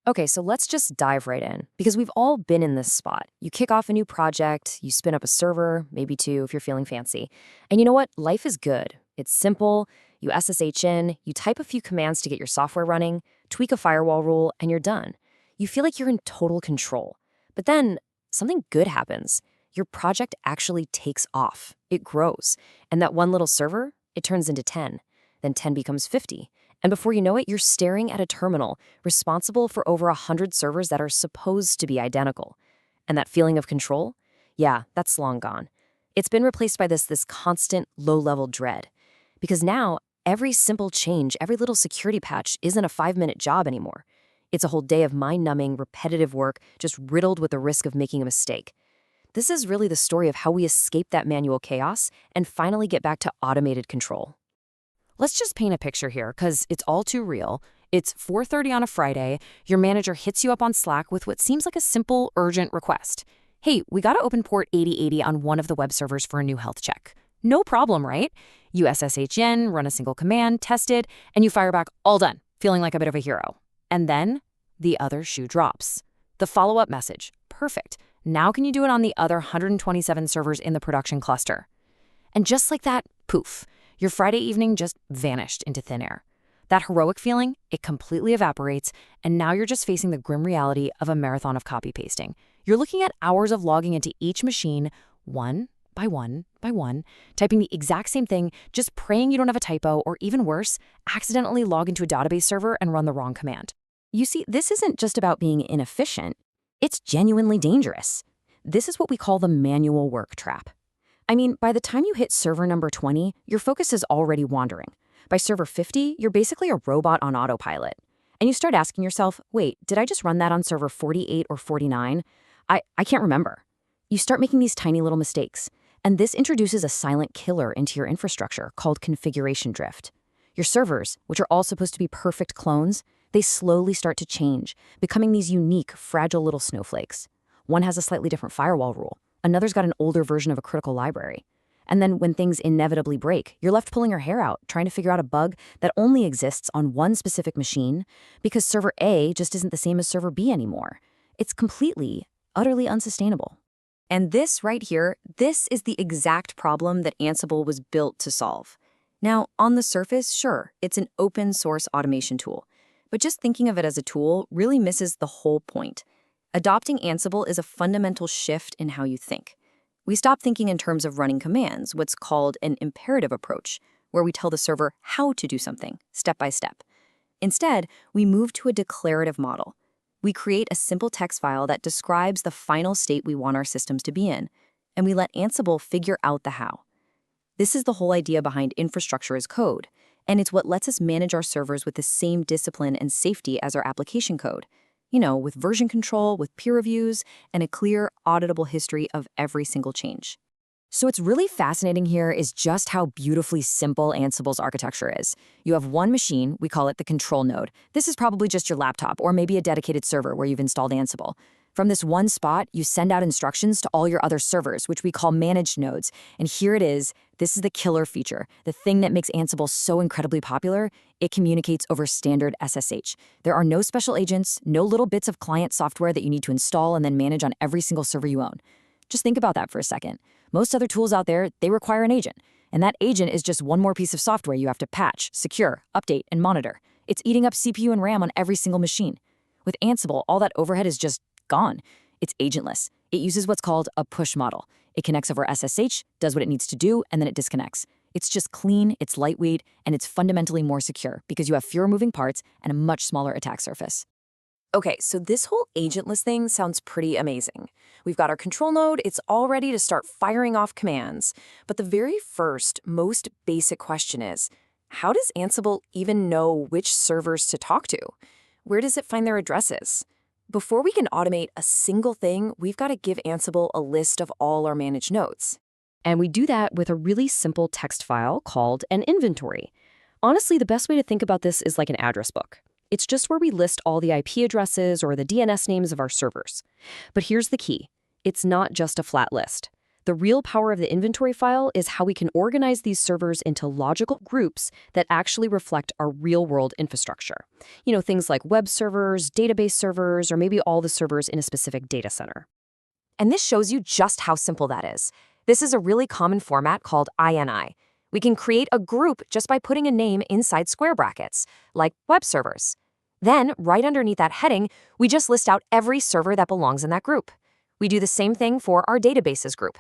Okay, so let's just dive right in because we've all been in this spot. You kick off a new project, you spin up a server, maybe two if you're feeling fancy. And you know what? Life is good. It's simple. You SSH in, you type a few commands to get your software running, tweak a firewall rule, and you're done. You feel like you're in total control. But then something good happens. Your project actually takes off. It grows. And that one little server, it turns into 10. Then 10 becomes 50. And before you know it, you're staring at a terminal responsible for over 100 servers that are supposed to be identical. And that feeling of control? Yeah, that's long gone. It's been replaced by this constant low-level dread. Because now, every simple change, every little security patch isn't a 5-minute job anymore. It's a whole day of mind-numbing, repetitive work, just riddled with the risk of making a mistake. This is really the story of how we escape that manual chaos and finally get back to automated control. Let's just paint a picture here, because it's all too real. It's 4:30 on a Friday. Your manager hits you up on Slack with what seems like a simple, urgent request. Hey, we got to open port 8080 on one of the web servers for a new health check. No problem, right? You SSH in, run a single command, test it, and you fire back, all done, feeling like a bit of a hero. And then the other shoe drops. The follow-up message, perfect. Now can you do it on the other 127 servers in the production cluster? And just like that, poof. Your Friday evening just vanished into thin air. That heroic feeling, it completely evaporates, and now you're just facing the grim reality of a marathon of copy-pasting. You're looking at hours of logging into each machine, one by one by one, typing the exact same thing, just praying you don't have a typo, or even worse, accidentally log into a database server and run the wrong command. You see, this isn't just about being inefficient. It's genuinely dangerous. This is what we call the manual work trap. I mean, by the time you hit server number 20, your focus is already wandering. By server 50, you're basically a robot on autopilot. And you start asking yourself, wait, did I just run that on server 48 or 49? I can't remember. You start making these tiny little mistakes. And this introduces a silent killer into your infrastructure called configuration drift. Your servers, which are all supposed to be perfect clones, they slowly start to change, becoming these unique, fragile little snowflakes. One has a slightly different firewall rule. Another's got an older version of a critical library. And then when things inevitably break, you're left pulling your hair out, trying to figure out a bug that only exists on one specific machine because server A just isn't the same as server B anymore. It's completely, utterly unsustainable. And this right here, this is the exact problem that Ansible was built to solve. Now, on the surface, sure, it's an open source automation tool. But just thinking of it as a tool really misses the whole point. Adopting Ansible is a fundamental shift in how you think. We stop thinking in terms of running commands, what's called an imperative approach, where we tell the server how to do something, step by step. Instead, we move to a declarative model. We create a simple text file that describes the final state we want our systems to be in, and we let Ansible figure out the how. This is the whole idea behind infrastructure as code, and it's what lets us manage our servers with the same discipline and safety as our application code. With version control, with peer reviews, and a clear, auditable history of every single change. So what's really fascinating here is just how beautifully simple Ansible's architecture is. You have one machine, we call it the control node. This is probably just your laptop, or maybe a dedicated server where you've installed Ansible. From this one spot, you send out instructions to all your other servers, which we call managed nodes. And here it is. This is the killer feature, the thing that makes Ansible so incredibly popular. It communicates over standard SSH. There are no special agents, no little bits of client software that you need to install and then manage on every single server you own. Just think about that for a second. Most other tools out there, they require an agent. And that agent is just one more piece of software you have to patch, secure, update, and monitor. It's eating up CPU and RAM on every single machine. With Ansible, all that overhead is just gone. It's agentless. It uses what's called a push model. It connects over SSH, does what it needs to do, and then it disconnects. It's just clean, it's lightweight, and it's fundamentally more secure because you have fewer moving parts and a much smaller attack surface. Okay, so this whole agentless thing sounds pretty amazing. We've got our control node, it's all ready to start firing off commands. But the very first, most basic question is, how does Ansible even know which servers to talk to? Where does it find their addresses? Before we can automate a single thing, we've got to give Ansible a list of all our managed nodes. And we do that with a really simple text file called an inventory. Honestly, the best way to think about this is like an address book. It's just where we list all the IP addresses or the DNS names of our servers. But here's the key. It's not just a flat list. The real power of the inventory file is how we can organize these servers into logical groups that actually reflect our real-world infrastructure. Things like web servers, database servers, or maybe all the servers in a specific data center. And this shows you just how simple that is. This is a really common format called INI. We can create a group just by putting a name inside square brackets, like web servers. Then, right underneath that heading, we just list out every server that belongs in that group. We do the same thing for our databases group.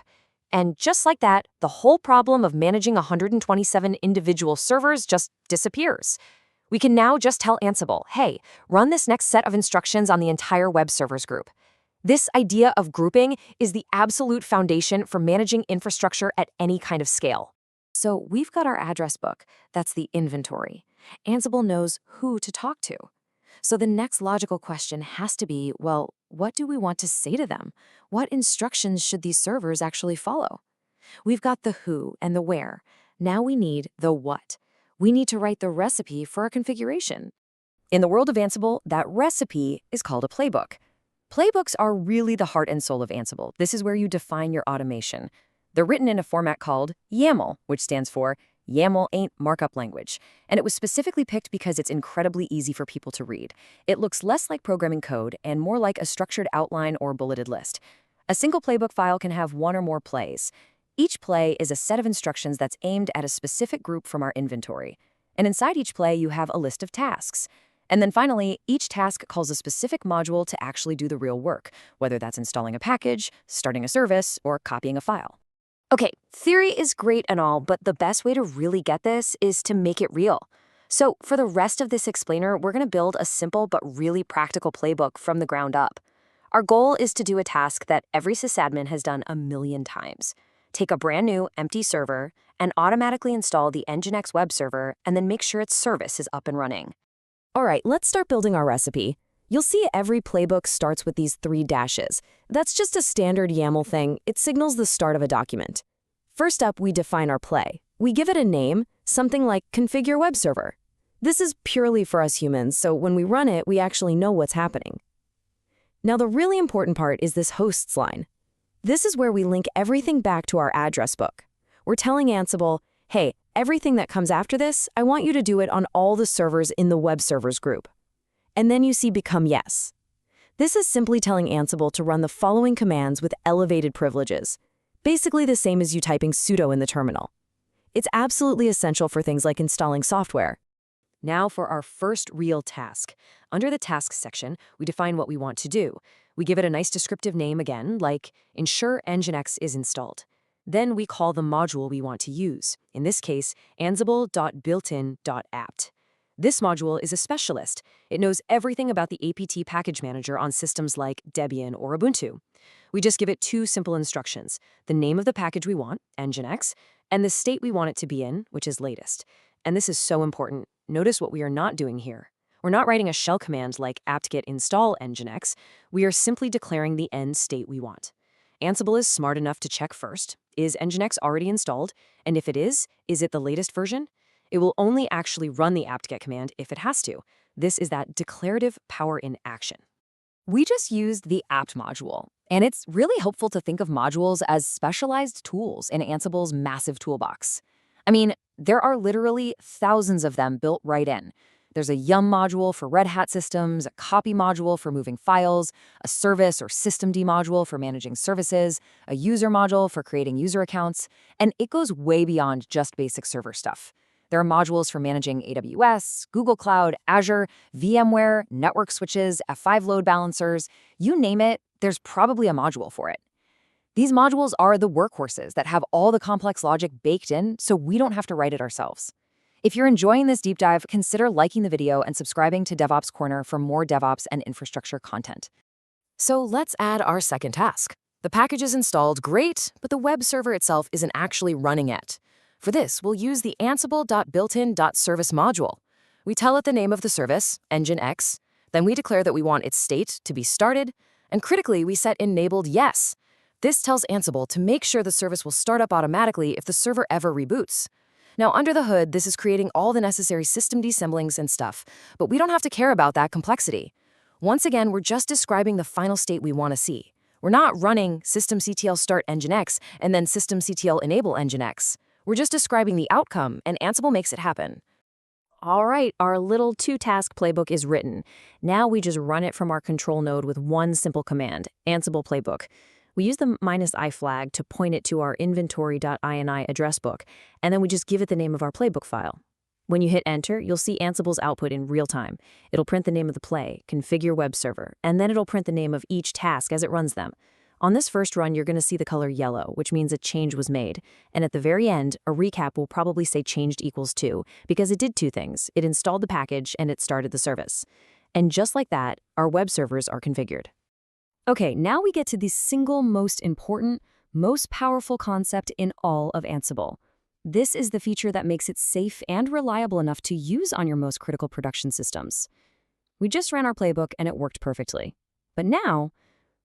And just like that, the whole problem of managing 127 individual servers just disappears. We can now just tell Ansible, hey, run this next set of instructions on the entire web servers group. This idea of grouping is the absolute foundation for managing infrastructure at any kind of scale. So we've got our address book, that's the inventory. Ansible knows who to talk to. So the next logical question has to be, well, what do we want to say to them? What instructions should these servers actually follow? We've got the who and the where. Now we need the what. We need to write the recipe for a configuration. In the world of Ansible, that recipe is called a playbook. Playbooks are really the heart and soul of Ansible. This is where you define your automation. They're written in a format called YAML, which stands for YAML Ain't Markup Language, and it was specifically picked because it's incredibly easy for people to read. It looks less like programming code and more like a structured outline or bulleted list. A single playbook file can have one or more plays. Each play is a set of instructions that's aimed at a specific group from our inventory. And inside each play, you have a list of tasks. And then finally, each task calls a specific module to actually do the real work, whether that's installing a package, starting a service, or copying a file. Okay, theory is great and all, but the best way to really get this is to make it real. So for the rest of this explainer, we're going to build a simple but really practical playbook from the ground up. Our goal is to do a task that every sysadmin has done 1,000,000 times. Take a brand new empty server and automatically install the Nginx web server and then make sure its service is up and running. All right, let's start building our recipe. You'll see every playbook starts with these 3 dashes. That's just a standard YAML thing. It signals the start of a document. First up, we define our play. We give it a name, something like configure web server. This is purely for us humans, so when we run it, we actually know what's happening. Now, the really important part is this hosts line. This is where we link everything back to our address book. We're telling Ansible, hey, everything that comes after this, I want you to do it on all the servers in the web servers group. And then you see become yes. This is simply telling Ansible to run the following commands with elevated privileges, basically the same as you typing sudo in the terminal. It's absolutely essential for things like installing software. Now for our first real task. Under the tasks section, we define what we want to do. We give it a nice descriptive name again, like ensure Nginx is installed. Then we call the module we want to use, in this case, ansible.builtin.apt. This module is a specialist. It knows everything about the apt package manager on systems like Debian or Ubuntu. We just give it 2 simple instructions, the name of the package we want, Nginx, and the state we want it to be in, which is latest. And this is so important. Notice what we are not doing here. We're not writing a shell command like apt-get install Nginx. We are simply declaring the end state we want. Ansible is smart enough to check first, is Nginx already installed? And if it is it the latest version? It will only actually run the apt-get command if it has to. This is that declarative power in action. We just used the apt module, and it's really helpful to think of modules as specialized tools in Ansible's massive toolbox. I mean, there are literally thousands of them built right in. There's a yum module for Red Hat systems, a copy module for moving files, a service or systemd module for managing services, a user module for creating user accounts, and it goes way beyond just basic server stuff. There are modules for managing AWS, Google Cloud, Azure, VMware, network switches, F5 load balancers. You name it, there's probably a module for it. These modules are the workhorses that have all the complex logic baked in, so we don't have to write it ourselves. If you're enjoying this deep dive, consider liking the video and subscribing to DevOps Corner for more DevOps and infrastructure content. So let's add our second task. The package is installed, great, but the web server itself isn't actually running yet. For this, we'll use the ansible.builtin.service module. We tell it the name of the service, Nginx, then we declare that we want its state to be started, and critically, we set enabled yes. This tells Ansible to make sure the service will start up automatically if the server ever reboots. Now, under the hood, this is creating all the necessary system deassemblings and stuff, but we don't have to care about that complexity. Once again, we're just describing the final state we want to see. We're not running systemctl start nginx and then systemctl enable nginx. We're just describing the outcome, and Ansible makes it happen. All right, our little 2-task playbook is written. Now we just run it from our control node with one simple command, Ansible playbook. We use the -i flag to point it to our inventory.ini address book, and then we just give it the name of our playbook file. When you hit enter, you'll see Ansible's output in real time. It'll print the name of the play, configure web server, and then it'll print the name of each task as it runs them. On this first run, you're going to see the color yellow, which means a change was made. And at the very end, a recap will probably say changed equals 2, because it did 2 things. It installed the package and it started the service. And just like that, our web servers are configured. Okay, now we get to the single most important, most powerful concept in all of Ansible. This is the feature that makes it safe and reliable enough to use on your most critical production systems. We just ran our playbook and it worked perfectly. But now,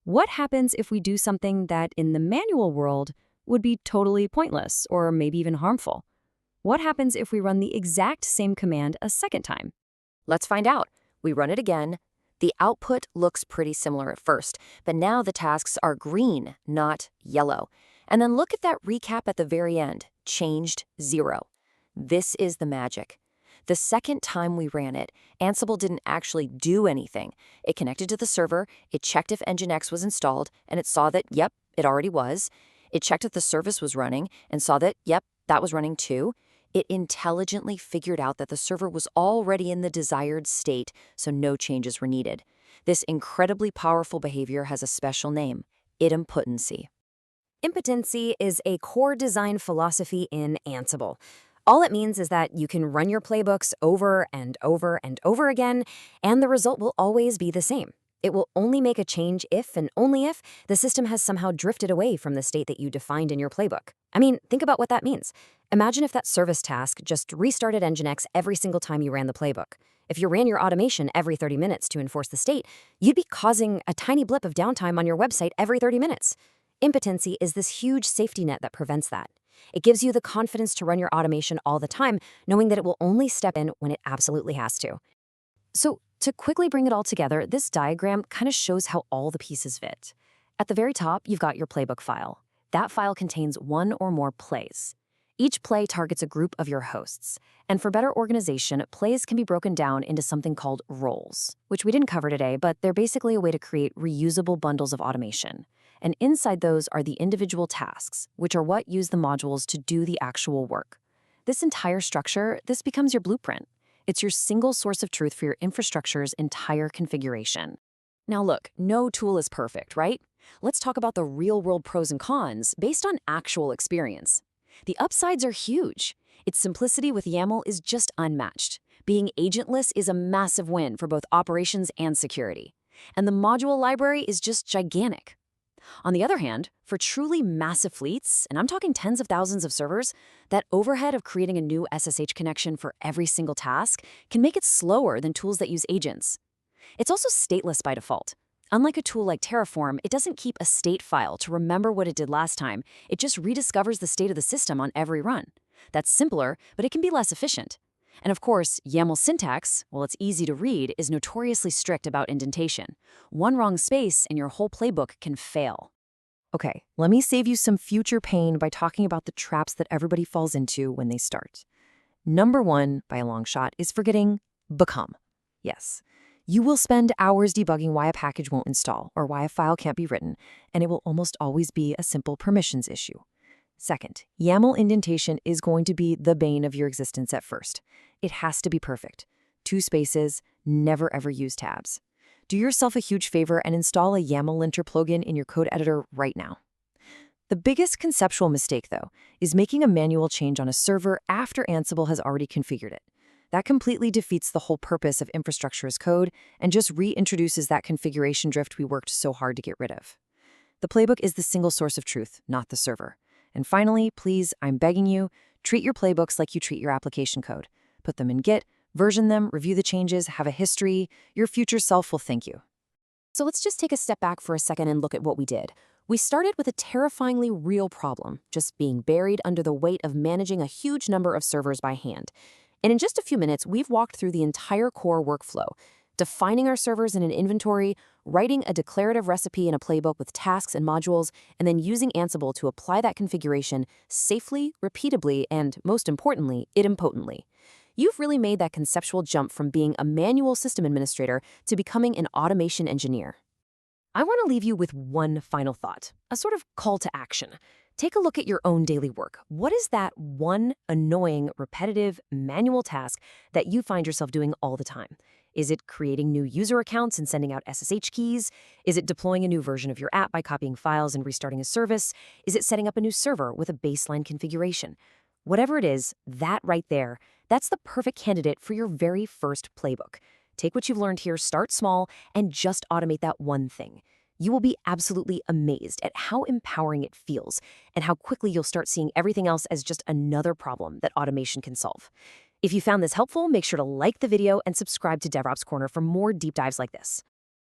what happens if we do something that in the manual world would be totally pointless or maybe even harmful? What happens if we run the exact same command a second time? Let's find out. We run it again. The output looks pretty similar at first, but now the tasks are green, not yellow. And then look at that recap at the very end, changed 0. This is the magic. The second time we ran it, Ansible didn't actually do anything. It connected to the server, it checked if nginx was installed, and it saw that, yep, it already was. It checked if the service was running and saw that, yep, that was running too. It intelligently figured out that the server was already in the desired state, so no changes were needed. This incredibly powerful behavior has a special name, idempotency. Impotency is a core design philosophy in Ansible. All it means is that you can run your playbooks over and over and over again, and the result will always be the same. It will only make a change if and only if the system has somehow drifted away from the state that you defined in your playbook. I mean, think about what that means. Imagine if that service task just restarted nginx every single time you ran the playbook. If you ran your automation every 30 minutes to enforce the state, you'd be causing a tiny blip of downtime on your website every 30 minutes. Impotency is this huge safety net that prevents that. It gives you the confidence to run your automation all the time, knowing that it will only step in when it absolutely has to. So, to quickly bring it all together, this diagram kind of shows how all the pieces fit. At the very top, you've got your playbook file. That file contains one or more plays. Each play targets a group of your hosts. And for better organization, plays can be broken down into something called roles, which we didn't cover today, but they're basically a way to create reusable bundles of automation. And inside those are the individual tasks, which are what use the modules to do the actual work. This entire structure, this becomes your blueprint. It's your single source of truth for your infrastructure's entire configuration. Now look, no tool is perfect, right? Let's talk about the real-world pros and cons based on actual experience. The upsides are huge. Its simplicity with YAML is just unmatched. Being agentless is a massive win for both operations and security. And the module library is just gigantic. On the other hand, for truly massive fleets, and I'm talking tens of thousands of servers, that overhead of creating a new SSH connection for every single task can make it slower than tools that use agents. It's also stateless by default. Unlike a tool like Terraform, it doesn't keep a state file to remember what it did last time. It just rediscovers the state of the system on every run. That's simpler, but it can be less efficient. And of course, YAML syntax, while it's easy to read, is notoriously strict about indentation. One wrong space and your whole playbook can fail. Okay, let me save you some future pain by talking about the traps that everybody falls into when they start. Number 1, by a long shot, is forgetting become. Yes, you will spend hours debugging why a package won't install or why a file can't be written, and it will almost always be a simple permissions issue. Second, YAML indentation is going to be the bane of your existence at first. It has to be perfect. 2 spaces, never ever use tabs. Do yourself a huge favor and install a YAML linter plugin in your code editor right now. The biggest conceptual mistake, though, is making a manual change on a server after Ansible has already configured it. That completely defeats the whole purpose of infrastructure as code and just reintroduces that configuration drift we worked so hard to get rid of. The playbook is the single source of truth, not the server. And finally, please, I'm begging you, treat your playbooks like you treat your application code. Put them in Git, version them, review the changes, have a history. Your future self will thank you. So let's just take a step back for a second and look at what we did. We started with a terrifyingly real problem, just being buried under the weight of managing a huge number of servers by hand. And in just a few minutes, we've walked through the entire core workflow. defining our servers in an inventory, writing a declarative recipe in a playbook with tasks and modules, and then using Ansible to apply that configuration safely, repeatably, and, most importantly, idempotently. You've really made that conceptual jump from being a manual system administrator to becoming an automation engineer. I want to leave you with one final thought, a sort of call to action. Take a look at your own daily work. What is that one annoying, repetitive, manual task that you find yourself doing all the time? Is it creating new user accounts and sending out SSH keys? Is it deploying a new version of your app by copying files and restarting a service? Is it setting up a new server with a baseline configuration? Whatever it is, that right there, that's the perfect candidate for your very first playbook. Take what you've learned here, start small, and just automate that one thing. You will be absolutely amazed at how empowering it feels and how quickly you'll start seeing everything else as just another problem that automation can solve. If you found this helpful, make sure to like the video and subscribe to DevOps Corner for more deep dives like this.